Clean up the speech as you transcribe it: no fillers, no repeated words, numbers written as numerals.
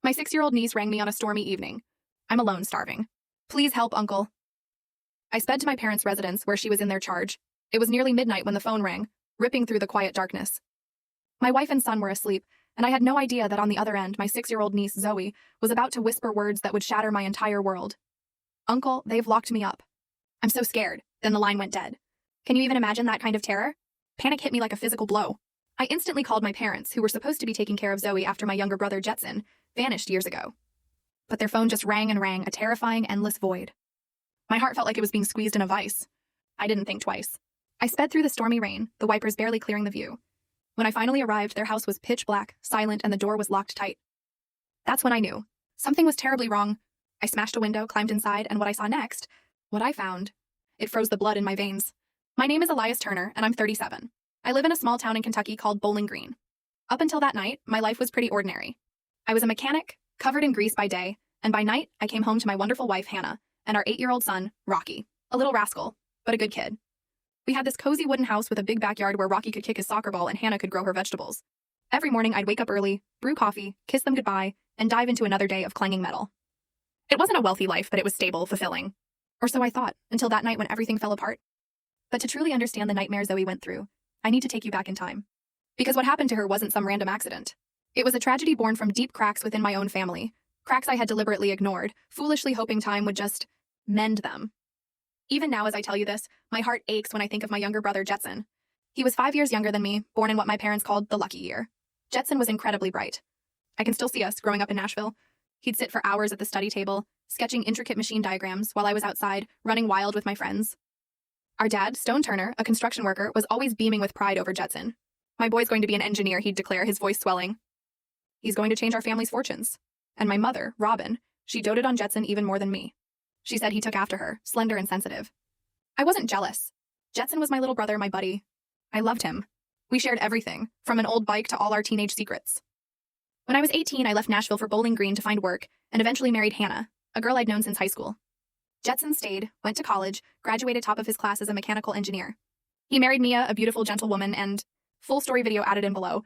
My 6-year-old niece rang me on a stormy evening. I'm alone, starving. Please help, uncle. I sped to my parents' residence where she was in their charge. It was nearly midnight when the phone rang, ripping through the quiet darkness. My wife and son were asleep, and I had no idea that on the other end, my 6-year-old niece, Zoe, was about to whisper words that would shatter my entire world. Uncle, they've locked me up. I'm so scared. Then the line went dead. Can you even imagine that kind of terror? Panic hit me like a physical blow. I instantly called my parents, who were supposed to be taking care of Zoe after my younger brother Jetson vanished years ago. But their phone just rang and rang, a terrifying, endless void. My heart felt like it was being squeezed in a vice. I didn't think twice. I sped through the stormy rain, the wipers barely clearing the view. When I finally arrived, their house was pitch black, silent, and the door was locked tight. That's when I knew. Something was terribly wrong. I smashed a window, climbed inside, and what I saw next, what I found, it froze the blood in my veins. My name is Elias Turner, and I'm 37. I live in a small town in Kentucky called Bowling Green. Up until that night, my life was pretty ordinary. I was a mechanic, covered in grease by day, and by night, I came home to my wonderful wife, Hannah, and our 8-year-old son, Rocky. A little rascal, but a good kid. We had this cozy wooden house with a big backyard where Rocky could kick his soccer ball and Hannah could grow her vegetables. Every morning, I'd wake up early, brew coffee, kiss them goodbye, and dive into another day of clanging metal. It wasn't a wealthy life, but it was stable, fulfilling. Or so I thought, until that night when everything fell apart. But to truly understand the nightmare Zoe went through, I need to take you back in time. Because what happened to her wasn't some random accident. It was a tragedy born from deep cracks within my own family, cracks I had deliberately ignored, foolishly hoping time would just mend them. Even now as I tell you this, my heart aches when I think of my younger brother Jetson. He was 5 years younger than me, born in what my parents called the lucky year. Jetson was incredibly bright. I can still see us growing up in Nashville. He'd sit for hours at the study table, sketching intricate machine diagrams while I was outside, running wild with my friends. Our dad, Stone Turner, a construction worker, was always beaming with pride over Jetson. My boy's going to be an engineer, he'd declare, his voice swelling. He's going to change our family's fortunes. And my mother, Robin, she doted on Jetson even more than me. She said he took after her, slender and sensitive. I wasn't jealous. Jetson was my little brother, my buddy. I loved him. We shared everything, from an old bike to all our teenage secrets. When I was 18, I left Nashville for Bowling Green to find work, and eventually married Hannah, a girl I'd known since high school. Jetson stayed, went to college, graduated top of his class as a mechanical engineer. He married Mia, a beautiful, gentle woman, and, full story video added in below,